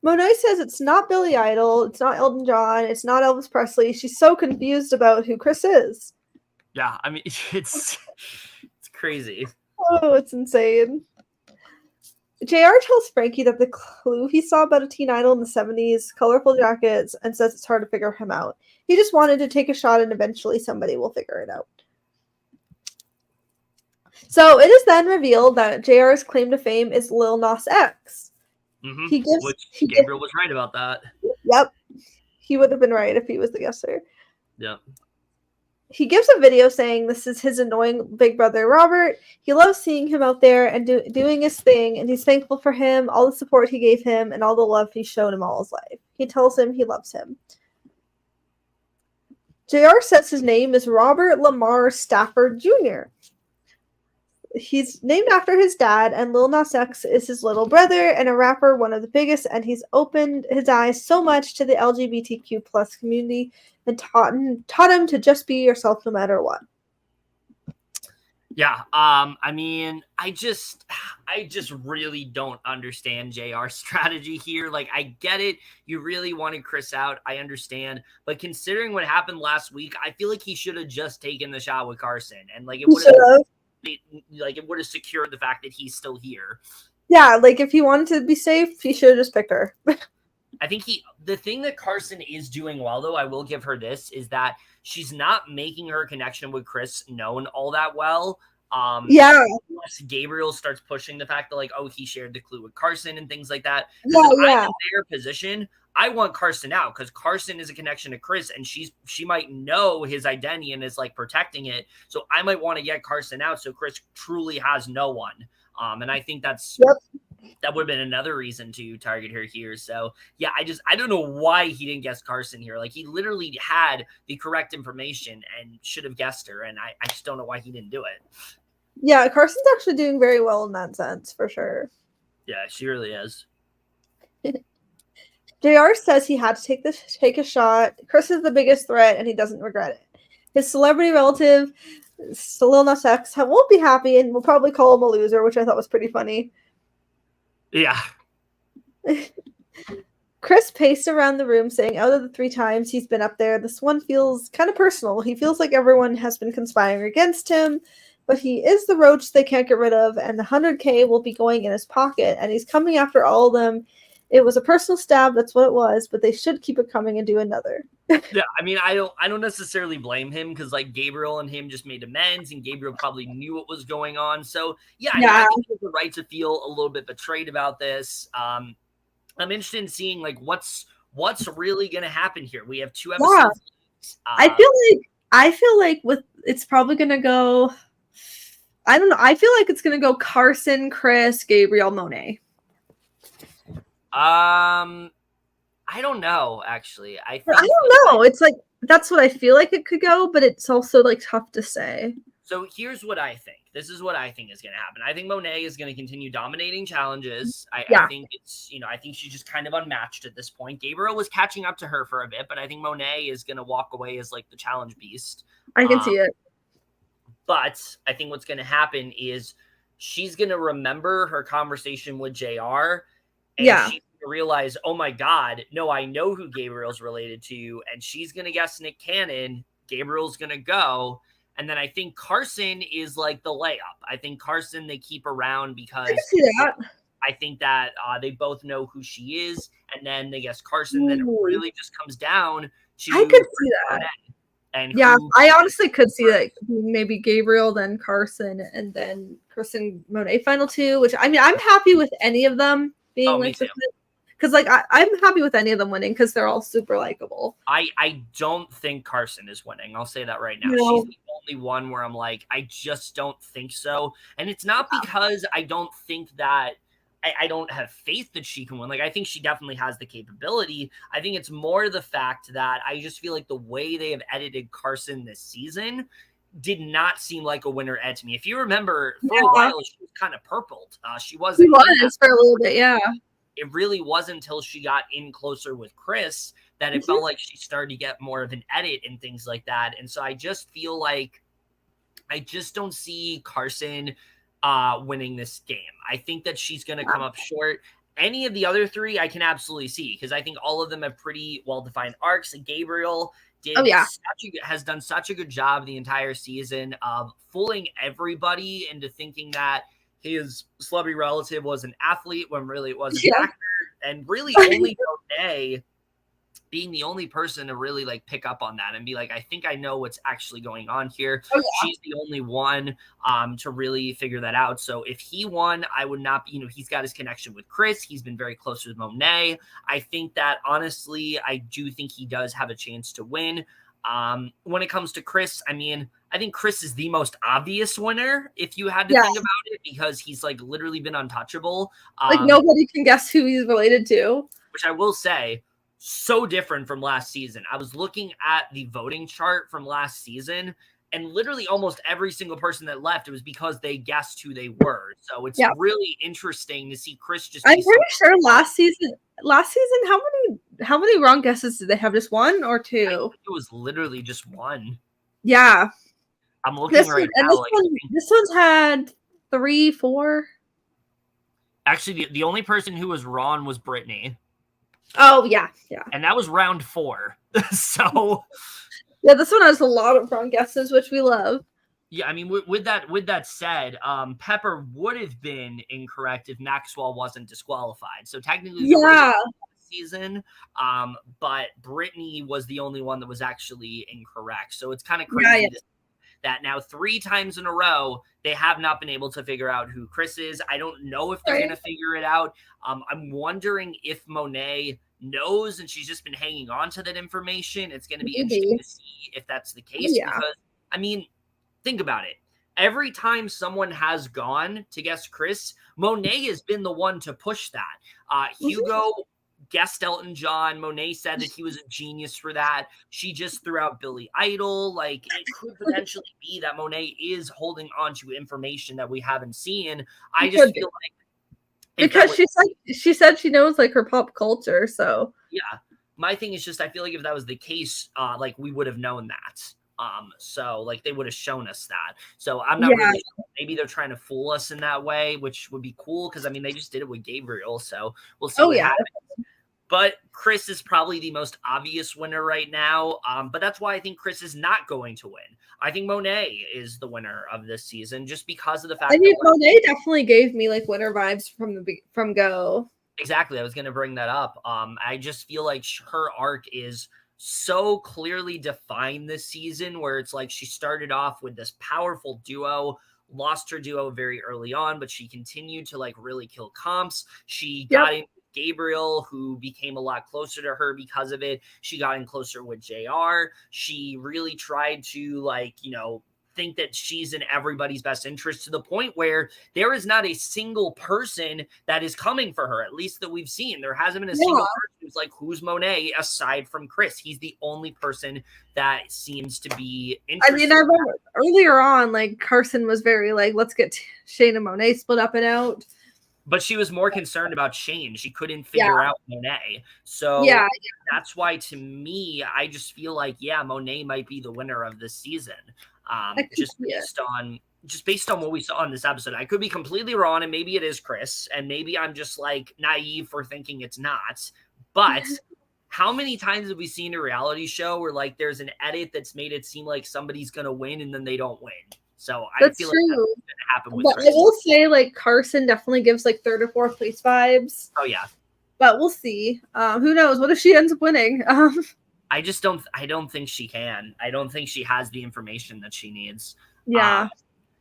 A: Monet says it's not Billy Idol, it's not Elton John, it's not Elvis Presley. She's so confused about who Chris is.
B: Yeah, I mean, it's crazy.
A: Oh, it's insane. JR tells Frankie that the clue he saw about a teen idol in the 70s, colorful jackets, and says it's hard to figure him out. He just wanted to take a shot and eventually somebody will figure it out. So it is then revealed that JR's claim to fame is Lil Nas X.
B: Mm-hmm. Which Gabriel was right about that.
A: Yep. He would have been right if he was the guesser.
B: Yep.
A: He gives a video saying this is his annoying big brother, Robert. He loves seeing him out there and doing his thing, and he's thankful for him, all the support he gave him, and all the love he's shown him all his life. He tells him he loves him. JR says his name is Robert Lamar Stafford Jr. He's named after his dad, and Lil Nas X is his little brother and a rapper, one of the biggest, and he's opened his eyes so much to the LGBTQ plus community and taught him to just be yourself no matter what.
B: Yeah, I mean, I just really don't understand JR's strategy here. Like, I get it. You really wanted Chris out. I understand. But considering what happened last week, I feel like he should have just taken the shot with Carson. And, like, it would have secured the fact that he's still here.
A: Yeah, like, if he wanted to be safe, he should have just picked her.
B: I think the thing that Carson is doing well, though, I will give her this, is that she's not making her connection with Chris known all that well.
A: Yeah.
B: Unless Gabriel starts pushing the fact that, like, oh, he shared the clue with Carson and things like that.
A: Yeah.
B: I'm in their position, I want Carson out because Carson is a connection to Chris, and she might know his identity and is, like, protecting it. So I might want to get Carson out so Chris truly has no one. And I think that's...
A: Yep.
B: That would have been another reason to target her here. So, yeah, I don't know why he didn't guess Carson here. Like, he literally had the correct information and should have guessed her, and I just don't know why he didn't do it.
A: Yeah, Carson's actually doing very well in that sense, for sure.
B: Yeah, she really is.
A: JR says he had to take a shot. Chris is the biggest threat, and he doesn't regret it. His celebrity relative, Lil Nas X, won't be happy and will probably call him a loser, which I thought was pretty funny.
B: Yeah.
A: Chris paced around the room saying out of the 3 times he's been up there, this one feels kind of personal. He feels like everyone has been conspiring against him, but he is the roach they can't get rid of, and the 100K will be going in his pocket, and he's coming after all of them. It was a personal stab, that's what it was, but they should keep it coming and do another.
B: Yeah, I mean, I don't necessarily blame him because, like, Gabriel and him just made amends, and Gabriel probably knew what was going on. So, yeah. I think he has the right to feel a little bit betrayed about this. I'm interested in seeing, like, what's really going to happen here. We have 2 episodes.
A: Yeah. I feel like with it's probably going to go. I don't know. I feel like it's going to go Carson, Chris, Gabriel, Monet.
B: I don't know, actually. I
A: don't know. It's like, that's what I feel like it could go, but it's also, like, tough to say.
B: So here's what I think. This is what I think is going to happen. I think Monet is going to continue dominating challenges. I think it's, I think she's just kind of unmatched at this point. Gabriel was catching up to her for a bit, but I think Monet is going to walk away as, like, the challenge beast.
A: I can see it.
B: But I think what's going to happen is she's going to remember her conversation with JR. And she's going to realize, oh my God, no, I know who Gabriel's related to. And she's going to guess Nick Cannon. Gabriel's going to go. And then I think Carson is like the layup. I think Carson they keep around
A: I can
B: because
A: see that.
B: I think that they both know who she is. And then they guess Carson. Then it
A: Ooh,
B: really just comes down to
A: I could see that.
B: and
A: Yeah,
B: who.
A: I honestly could see that maybe Gabriel, then Carson, and then Kristen Monet final two. Which I mean, I'm happy with any of them being
B: Oh, me
A: like
B: too.
A: because like I'm happy with any of them winning because they're all super likable.
B: I don't think Carson is winning. I'll say that right now.
A: No.
B: She's the only one where I'm like, I just don't think so. And it's not because I don't think that I don't have faith that she can win. Like, I think she definitely has the capability. I think it's more the fact that I just feel like the way they have edited Carson this season did not seem like a winner ed to me. If you remember, for a while, she was kind of purpled. She wasn't.
A: She was for a little bit, yeah.
B: It really wasn't until she got in closer with Chris that it felt like she started to get more of an edit and things like that. And so I just feel like I just don't see Carson winning this game. I think that she's going to come up short. Any of the other three, I can absolutely see because I think all of them have pretty well-defined arcs. And Gabriel has done such a good job the entire season of fooling everybody into thinking that his celebrity relative was an athlete when really it was an actor, and really only Monet being the only person to really like pick up on that and be like, I think I know what's actually going on here. She's the only one to really figure that out. So if he won, I would not be, he's got his connection with Chris. He's been very close with Monet. I think that honestly, I do think he does have a chance to win. When it comes to Chris, I mean, I think Chris is the most obvious winner if you had to think about it, because he's like literally been untouchable.
A: Like nobody can guess who he's related to.
B: Which I will say, so different from last season. I was looking at the voting chart from last season, and literally almost every single person that left, it was because they guessed who they were. So it's really interesting to see Chris just.
A: I'm pretty sure last season, how many wrong guesses did they have? Just one or two?
B: It was literally just one.
A: Yeah.
B: I'm looking now.
A: This one's had 3, 4.
B: Actually, the only person who was wrong was Brittany.
A: Oh, yeah.
B: And that was round 4. So.
A: Yeah, this one has a lot of wrong guesses, which we love.
B: Yeah, I mean, with that said, Pepper would have been incorrect if Maxwell wasn't disqualified. So technically, season, but Brittany was the only one that was actually incorrect. So it's kind of crazy that now 3 times in a row they have not been able to figure out who Chris is. I don't know if they're going to figure it out. I'm wondering if Monet knows and she's just been hanging on to that information. It's going to be interesting to see if that's the case, because I mean, think about it. Every time someone has gone to guess Chris, Monet has been the one to push that. Hugo guessed Elton John. Monet said that he was a genius for that. She just threw out Billy Idol. Like, it could potentially be that Monet is holding on to information that we haven't seen. I just feel like
A: because she said she knows like her pop culture. So
B: yeah, my thing is just I feel like if that was the case, like we would have known that. So like they would have shown us that. So I'm not really sure. Maybe they're trying to fool us in that way, which would be cool because I mean they just did it with Gabriel, so we'll see what happens. But Chris is probably the most obvious winner right now. But that's why I think Chris is not going to win. I think Monet is the winner of this season just because of the fact that
A: Monet definitely gave me like winner vibes from Go.
B: Exactly. I was going to bring that up. I just feel like her arc is so clearly defined this season, where it's like she started off with this powerful duo, lost her duo very early on, but she continued to like really kill comps. She got in Gabriel, who became a lot closer to her because of it. She got in closer with JR. She really tried to think that she's in everybody's best interest, to the point where there is not a single person that is coming for her, at least that we've seen. There hasn't been a single person who's like, who's Monet aside from Chris? He's the only person that seems to be interested.
A: I mean, I remember earlier on, like Carson was very like, let's get Shane and Monet split up and out.
B: But she was more concerned about Shane. She couldn't figure out Monet. So that's why, to me, I just feel like, Monet might be the winner of this season. Just based on what we saw in this episode. I could be completely wrong, and maybe it is Chris, and maybe I'm just like naive for thinking it's not. But how many times have we seen a reality show where like there's an edit that's made it seem like somebody's gonna win and then they don't win? So I
A: That's
B: feel
A: true.
B: like that's gonna happen with
A: But
B: Chris.
A: I will say, like, Carson definitely gives like third or fourth place vibes.
B: Oh yeah.
A: But we'll see. Who knows? What if she ends up winning?
B: I don't think she can. I don't think she has the information that she needs.
A: Yeah.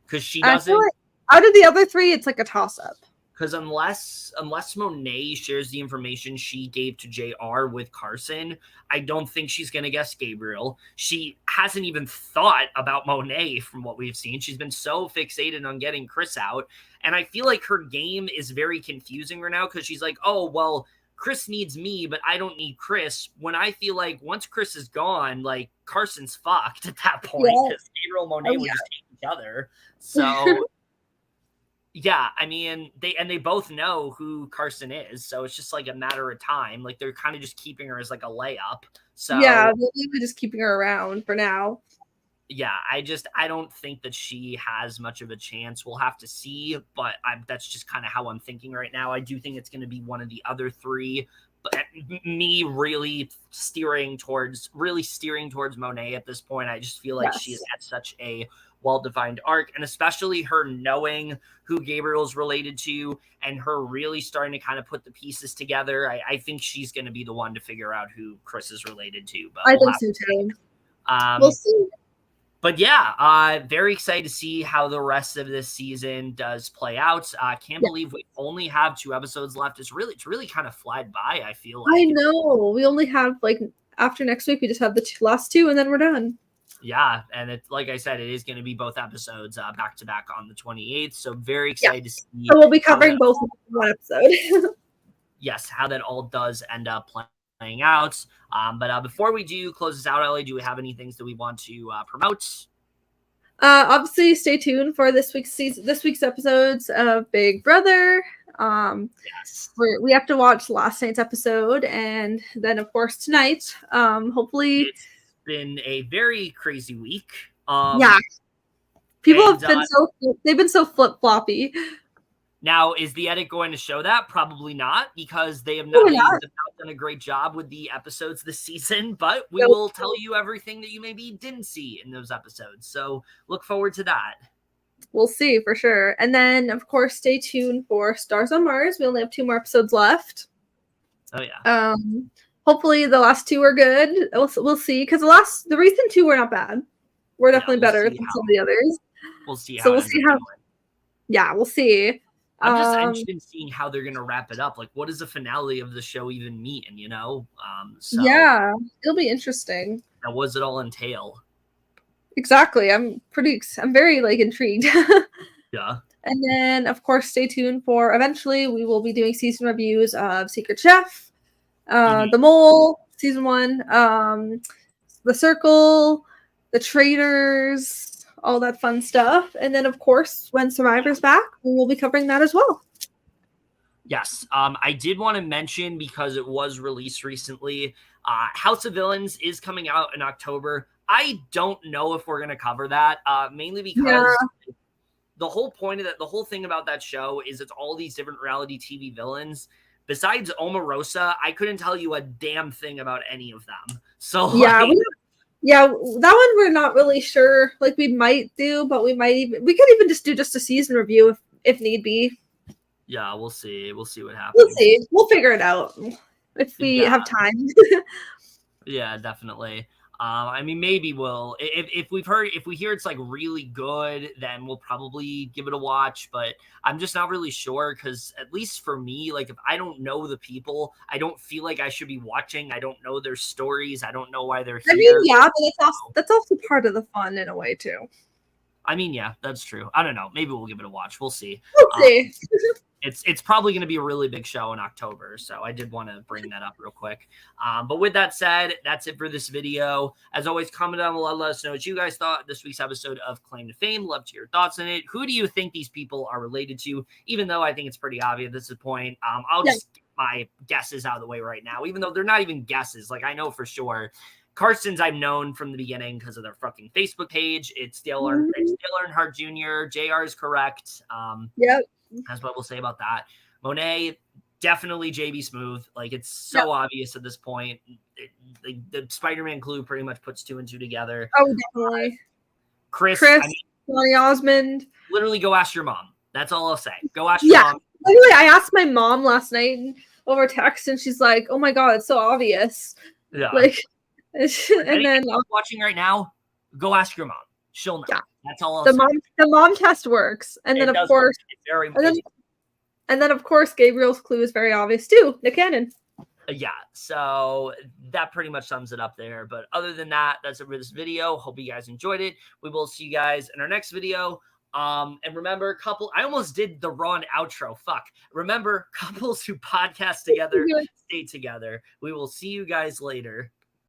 B: Because she
A: I feel
B: doesn't.
A: like out of the other three, it's like a toss-up.
B: Because unless Monet shares the information she gave to JR with Carson, I don't think she's going to guess Gabriel. She hasn't even thought about Monet from what we've seen. She's been so fixated on getting Chris out. And I feel like her game is very confusing right now because she's like, oh, well, Chris needs me, but I don't need Chris. When I feel like once Chris is gone, like Carson's fucked at that point because Gabriel and Monet would just take each other. So... yeah, I mean, they both know who Carson is, so it's just like a matter of time. Like they're kind of just keeping her as like a layup. So
A: yeah, they're just keeping her around for now.
B: Yeah, I don't think that she has much of a chance. We'll have to see, but that's just kind of how I'm thinking right now. I do think it's going to be one of the other three, but me really steering towards Monet at this point. I just feel like she's at such a well-defined arc, and especially her knowing who Gabriel's related to and her really starting to kind of put the pieces together. I think she's going to be the one to figure out who Chris is related to. But
A: I think so too. We'll see.
B: But yeah, very excited to see how the rest of this season does play out. Can't believe we only have 2 episodes left. It's really kind of flied by, I feel like.
A: I know. We only have, like, after next week, we just have the last 2, and then we're done.
B: Yeah, and it's like I said, it is going to be both episodes back to back on the 28th. So very excited to see.
A: So we'll be covering both in one episode.
B: Yes, how that all does end up playing out. But before we do close this out, Ellie, do we have any things that we want to promote?
A: Obviously, stay tuned for this week's episodes of Big Brother.
B: Yes,
A: we have to watch last night's episode, and then of course tonight. Hopefully,
B: it's been a very crazy week.
A: People have been so flip floppy.
B: Now, is the edit going to show that? Probably not, because they have not done a great job with the episodes this season, but we will tell you everything that you maybe didn't see in those episodes. So look forward to that.
A: We'll see for sure. And then, of course, stay tuned for Stars on Mars. We only have 2 more episodes left.
B: Oh, yeah.
A: Hopefully the last 2 are good. We'll see, because the recent 2 were not bad. We're definitely better than some of the others.
B: We'll see.
A: So we'll see how. Yeah, we'll see.
B: I'm just interested in seeing how they're going to wrap it up. Like, what does the finale of the show even mean, you know? So
A: yeah, it'll be interesting.
B: Now, what does it all entail?
A: Exactly. I'm very, like, intrigued.
B: Yeah.
A: And then, of course, stay tuned for eventually we will be doing season reviews of Secret Chef, The Mole, season 1, The Circle, The Traitors, all that fun stuff. And then, of course, when Survivor's back, we will be covering that as well.
B: Yes. I did want to mention, because it was released recently, House of Villains is coming out in October. I don't know if we're going to cover that, mainly because the whole thing about that show is it's all these different reality TV villains. Besides Omarosa, I couldn't tell you a damn thing about any of them. So
A: yeah, that one we're not really sure. Like, we might do, but we could even just do a season review if need be.
B: Yeah, we'll see. We'll see what happens.
A: We'll see. We'll figure it out if we have time.
B: Yeah, definitely. I mean, maybe if we hear it's like really good, then we'll probably give it a watch, but I'm just not really sure, because at least for me, like, if I don't know the people, I don't feel like I should be watching. I don't know their stories. I don't know why they're here.
A: I mean, yeah, but that's also part of the fun in a way too.
B: I mean, yeah, that's true. I don't know. Maybe we'll give it a watch. We'll see.
A: We'll see.
B: It's probably going to be a really big show in October, so I did want to bring that up real quick. But with that said, that's it for this video. As always, comment down below, let us know what you guys thought of this week's episode of Claim to Fame. Love to hear your thoughts on it. Who do you think these people are related to? Even though I think it's pretty obvious at this point, I'll just get my guesses out of the way right now, even though they're not even guesses. Like, I know for sure. Carson's I've known from the beginning because of their fucking Facebook page. It's Dale Earnhardt Jr. JR is correct.
A: Yep.
B: That's what we'll say about that. Monet, definitely JB Smooth. Like, it's so obvious at this point. The Spider-Man clue pretty much puts 2 and 2 together.
A: Oh, definitely.
B: Chris,
A: Johnny Osmond.
B: Literally, go ask your mom. That's all I'll say. Go ask your mom.
A: Literally, I asked my mom last night over text, and she's like, "Oh my god, it's so obvious."
B: Yeah.
A: Like, and then
B: watching right now, go ask your mom. She'll know. Yeah. That's all I'll
A: say. The mom test works, and then of course, and then of course, Gabriel's clue is very obvious too. Nick Cannon.
B: Yeah, so that pretty much sums it up there. But other than that, that's it for this video. Hope you guys enjoyed it. We will see you guys in our next video. And remember, I almost did the wrong outro. Fuck. Remember, couples who podcast together stay together. We will see you guys later.